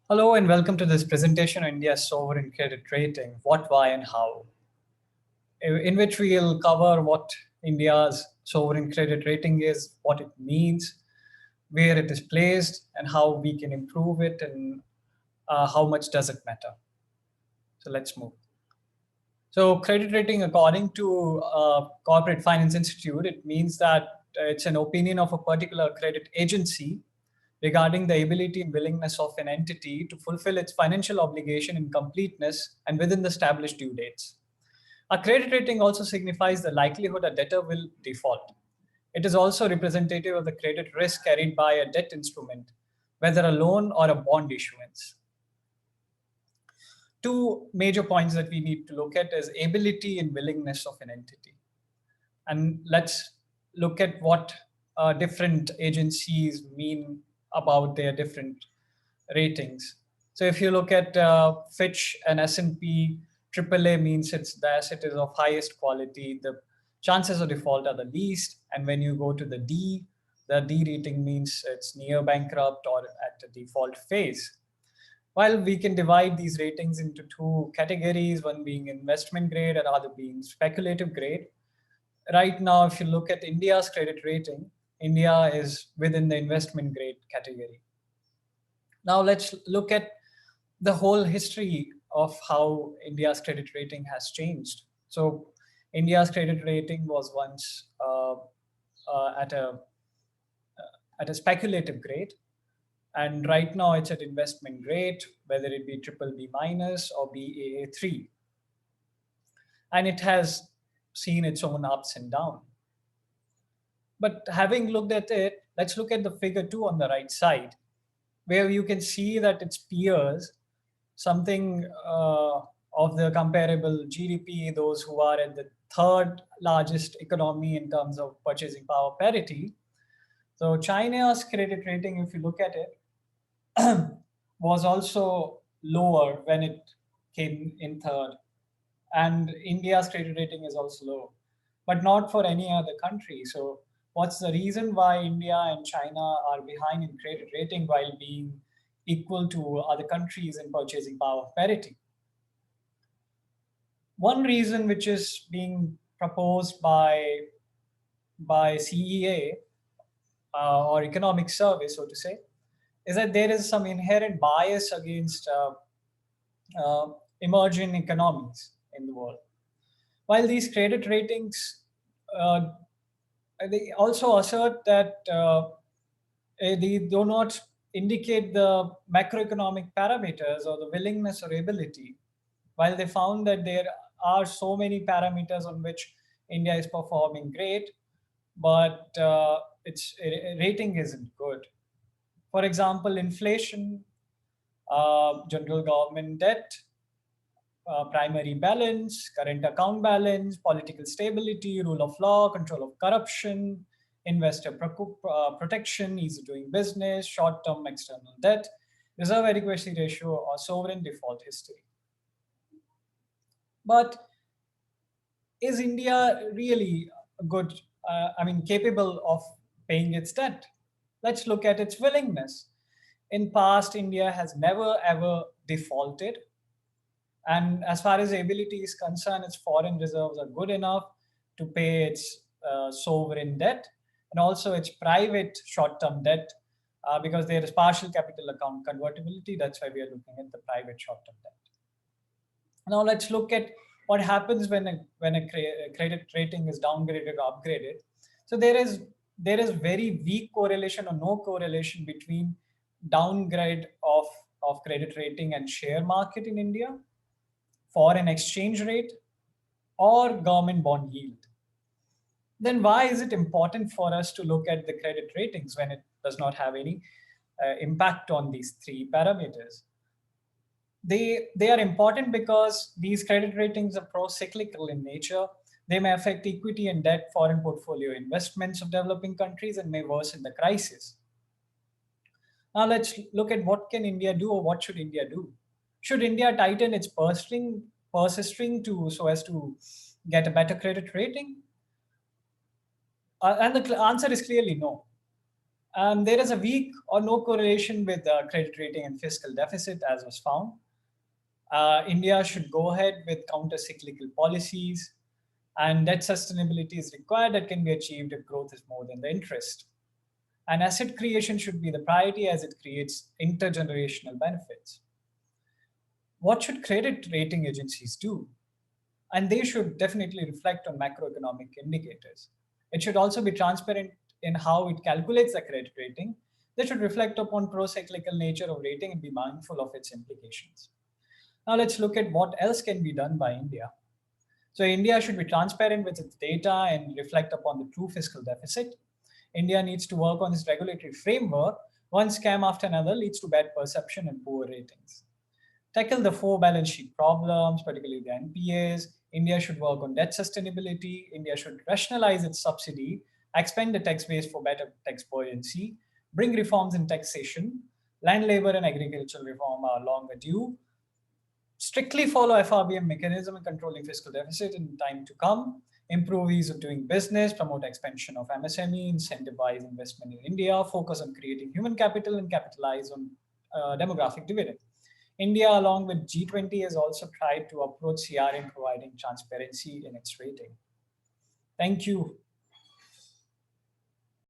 Hello and welcome to this presentation on India's sovereign credit rating, what, why, and how, in which we'll cover what India's sovereign credit rating is, what it means, where it is placed, and how we can improve it, and how much does it matter. So let's move. So credit rating, according to Corporate Finance Institute, it means that it's an opinion of a particular credit agency regarding the ability and willingness of an entity to fulfill its financial obligation in completeness and within the established due dates. A credit rating also signifies the likelihood a debtor will default. It is also representative of the credit risk carried by a debt instrument, whether a loan or a bond issuance. Two major points that we need to look at is ability and willingness of an entity. And let's look at what different agencies mean about their different ratings. So if you look at Fitch and S&P, AAA means it's the asset is of highest quality. The chances of default are the least. And when you go to the D rating means it's near bankrupt or at the default phase. While we can divide these ratings into two categories, one being investment grade and other being speculative grade. Right now, if you look at India's credit rating, India is within the investment grade category. Now let's look at the whole history of how India's credit rating has changed. So India's credit rating was once at a speculative grade, and right now it's at investment grade, whether it be triple B minus or Baa3, and it has seen its own ups and downs. But having looked at it, let's look at the figure 2 on the right side, where you can see that its peers, something of the comparable GDP, those who are at the third largest economy in terms of purchasing power parity. So China's credit rating, if you look at it, was also lower when it came in third. And India's credit rating is also low, but not for any other country. So what's the reason why India and China are behind in credit rating while being equal to other countries in purchasing power parity? One reason which is being proposed by CEA or economic survey, so to say, is that there is some inherent bias against emerging economies in the world. While these credit ratings, uh, they also assert that they do not indicate the macroeconomic parameters or the willingness or ability, while they found that there are so many parameters on which India is performing great, but its rating isn't good. For example, inflation, general government debt, primary balance, current account balance, political stability, rule of law, control of corruption, investor protection, easy doing business, short term external debt, reserve adequacy ratio, or sovereign default history. But is India really good, capable of paying its debt? Let's look at its willingness. In past, India has never ever defaulted. And as far as ability is concerned, its foreign reserves are good enough to pay its sovereign debt and also its private short term debt because there is partial capital account convertibility. That's why we are looking at the private short term debt. Now let's look at what happens when a credit rating is downgraded or upgraded. So there is very weak correlation or no correlation between downgrade of credit rating and share market in India, foreign exchange rate, or government bond yield. Then why is it important for us to look at the credit ratings when it does not have any impact on these three parameters? They are important because these credit ratings are pro-cyclical in nature. They may affect equity and debt foreign portfolio investments of developing countries and may worsen the crisis. Now let's look at what can India do or what should India do. Should India tighten its purse string to so as to get a better credit rating? And the answer is clearly no. There is a weak or no correlation with credit rating and fiscal deficit, as was found. India should go ahead with counter-cyclical policies, and debt sustainability is required that can be achieved if growth is more than the interest. And asset creation should be the priority as it creates intergenerational benefits. What should credit rating agencies do? And they should definitely reflect on macroeconomic indicators. It should also be transparent in how it calculates the credit rating. They should reflect upon pro-cyclical nature of rating and be mindful of its implications. Now let's look at what else can be done by India. So India should be transparent with its data and reflect upon the true fiscal deficit. India needs to work on this regulatory framework. One scam after another leads to bad perception and poor ratings. Tackle the four balance sheet problems, particularly the NPAs. India should work on debt sustainability. India should rationalize its subsidy, expand the tax base for better tax buoyancy, bring reforms in taxation. Land, labor, and agricultural reform are long overdue. Strictly follow FRBM mechanism in controlling fiscal deficit in time to come, improve ease of doing business, promote expansion of MSME, incentivize investment in India, focus on creating human capital and capitalize on demographic dividend. India, along with G20, has also tried to approach CR in providing transparency in its rating. Thank you.